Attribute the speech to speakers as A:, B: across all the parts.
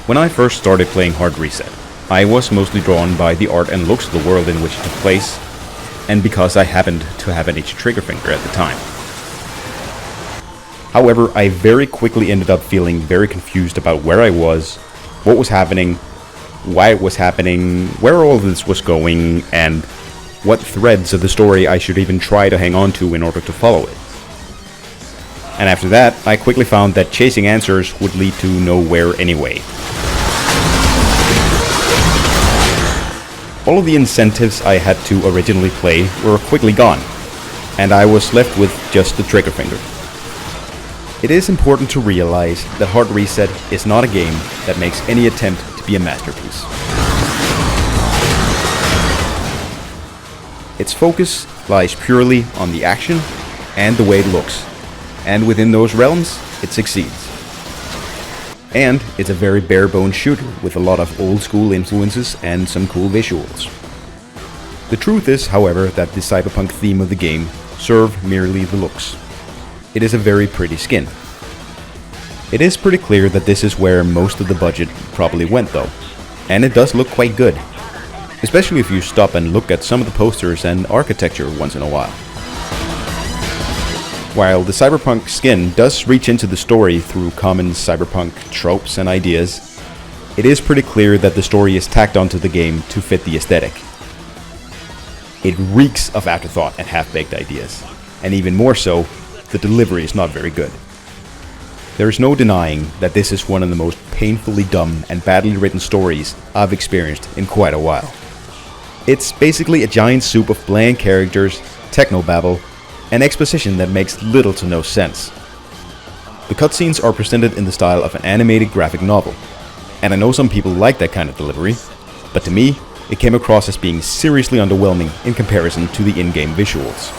A: When I first started playing Hard Reset, I was mostly drawn by the art and looks of the world in which it took place, and because I happened to have an itchy trigger finger at the time. However, I very quickly ended up feeling very confused about where I was, what was happening, why it was happening, where all of this was going, and what threads of the story I should even try to hang on to in order to follow it. And after that, I quickly found that chasing answers would lead to nowhere anyway. All of the incentives I had to originally play were quickly gone, and I was left with just the trigger finger. It is important to realize that Hard Reset is not a game that makes any attempt to be a masterpiece. Its focus lies purely on the action and the way it looks, and within those realms, it succeeds. And it's a very bare-bones shooter with a lot of old-school influences and some cool visuals. The truth is, however, that the cyberpunk theme of the game serves merely the looks. It is a very pretty skin. It is pretty clear that this is where most of the budget probably went though, and it does look quite good, especially if you stop and look at some of the posters and architecture once in a while. While the cyberpunk skin does reach into the story through common cyberpunk tropes and ideas, it is pretty clear that the story is tacked onto the game to fit the aesthetic. It reeks of afterthought and half-baked ideas, and even more so, the delivery is not very good. There is no denying that this is one of the most painfully dumb and badly written stories I've experienced in quite a while. It's basically a giant soup of bland characters, technobabble, and exposition that makes little to no sense. The cutscenes are presented in the style of an animated graphic novel, and I know some people like that kind of delivery, but to me, it came across as being seriously underwhelming in comparison to the in-game visuals.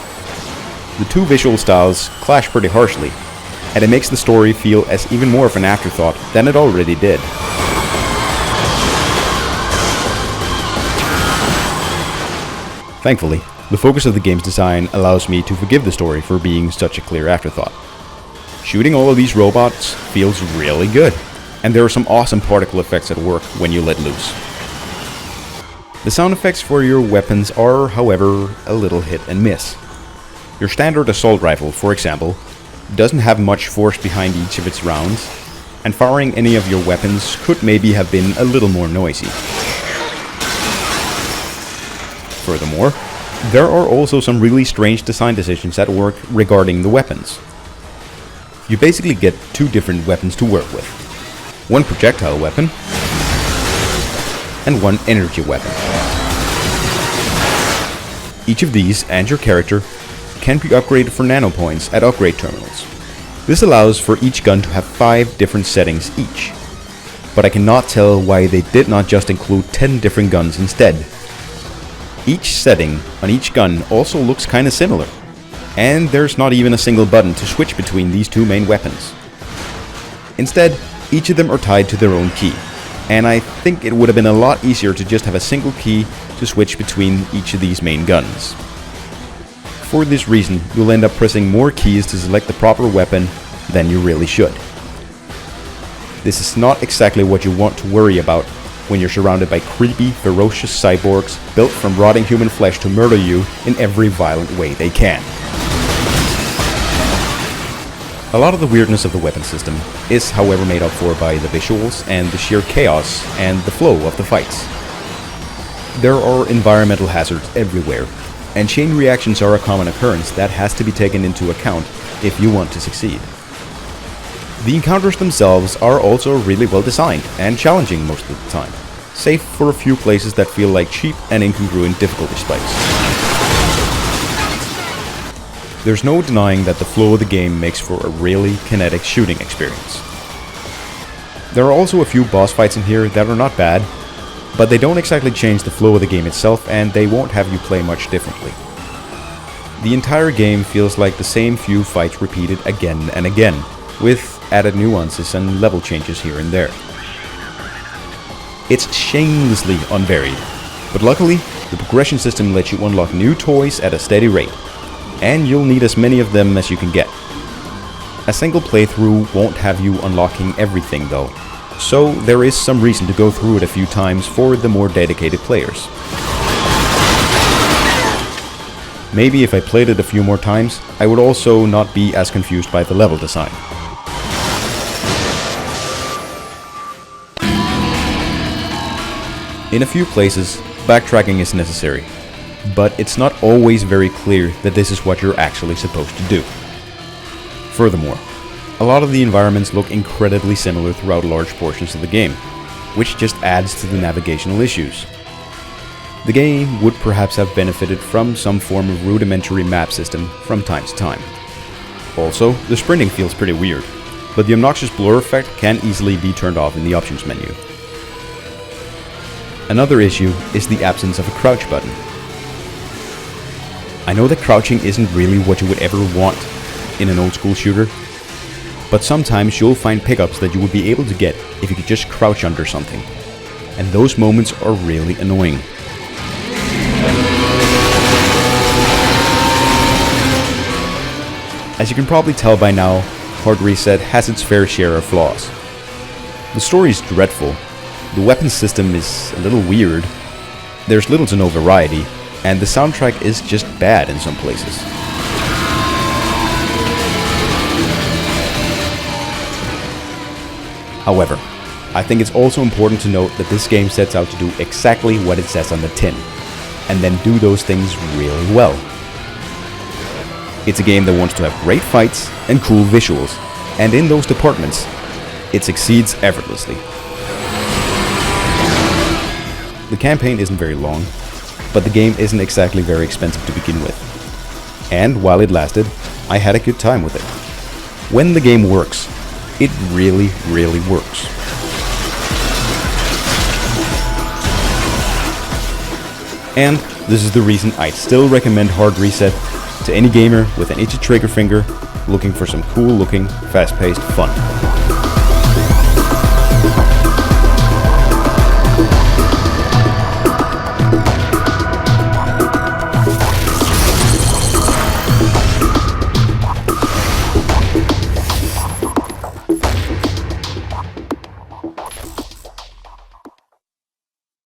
A: The two visual styles clash pretty harshly, and it makes the story feel as even more of an afterthought than it already did. Thankfully, the focus of the game's design allows me to forgive the story for being such a clear afterthought. Shooting all of these robots feels really good, and there are some awesome particle effects at work when you let loose. The sound effects for your weapons are, however, a little hit and miss. Your standard assault rifle, for example, doesn't have much force behind each of its rounds, and firing any of your weapons could maybe have been a little more noisy. Furthermore, there are also some really strange design decisions at work regarding the weapons. You basically get two different weapons to work with. One projectile weapon and one energy weapon. Each of these and your character can be upgraded for nano points at upgrade terminals. This allows for each gun to have 5 different settings each, but I cannot tell why they did not just include 10 different guns instead. Each setting on each gun also looks kinda similar, and there's not even a single button to switch between these two main weapons. Instead, each of them are tied to their own key, and I think it would have been a lot easier to just have a single key to switch between each of these main guns. For this reason, you'll end up pressing more keys to select the proper weapon than you really should. This is not exactly what you want to worry about when you're surrounded by creepy, ferocious cyborgs built from rotting human flesh to murder you in every violent way they can. A lot of the weirdness of the weapon system is, however, made up for by the visuals and the sheer chaos and the flow of the fights. There are environmental hazards everywhere, and chain reactions are a common occurrence that has to be taken into account if you want to succeed. The encounters themselves are also really well designed and challenging most of the time, save for a few places that feel like cheap and incongruent difficulty spikes. There's no denying that the flow of the game makes for a really kinetic shooting experience. There are also a few boss fights in here that are not bad, but they don't exactly change the flow of the game itself, and they won't have you play much differently. The entire game feels like the same few fights repeated again and again, with added nuances and level changes here and there. It's shamelessly unvaried, but luckily, the progression system lets you unlock new toys at a steady rate, and you'll need as many of them as you can get. A single playthrough won't have you unlocking everything though, so there is some reason to go through it a few times for the more dedicated players. Maybe if I played it a few more times, I would also not be as confused by the level design. In a few places, backtracking is necessary, but it's not always very clear that this is what you're actually supposed to do. Furthermore, a lot of the environments look incredibly similar throughout large portions of the game, which just adds to the navigational issues. The game would perhaps have benefited from some form of rudimentary map system from time to time. Also, the sprinting feels pretty weird, but the obnoxious blur effect can easily be turned off in the options menu. Another issue is the absence of a crouch button. I know that crouching isn't really what you would ever want in an old school shooter, but sometimes you'll find pickups that you would be able to get if you could just crouch under something, and those moments are really annoying. As you can probably tell by now, Hard Reset has its fair share of flaws. The story is dreadful. The weapon system is a little weird, there's little to no variety, and the soundtrack is just bad in some places. However, I think it's also important to note that this game sets out to do exactly what it says on the tin, and then do those things really well. It's a game that wants to have great fights and cool visuals, and in those departments, it succeeds effortlessly. The campaign isn't very long, but the game isn't exactly very expensive to begin with. And while it lasted, I had a good time with it. When the game works, it really works. And this is the reason I'd still recommend Hard Reset to any gamer with an itchy trigger finger looking for some cool looking, fast-paced fun.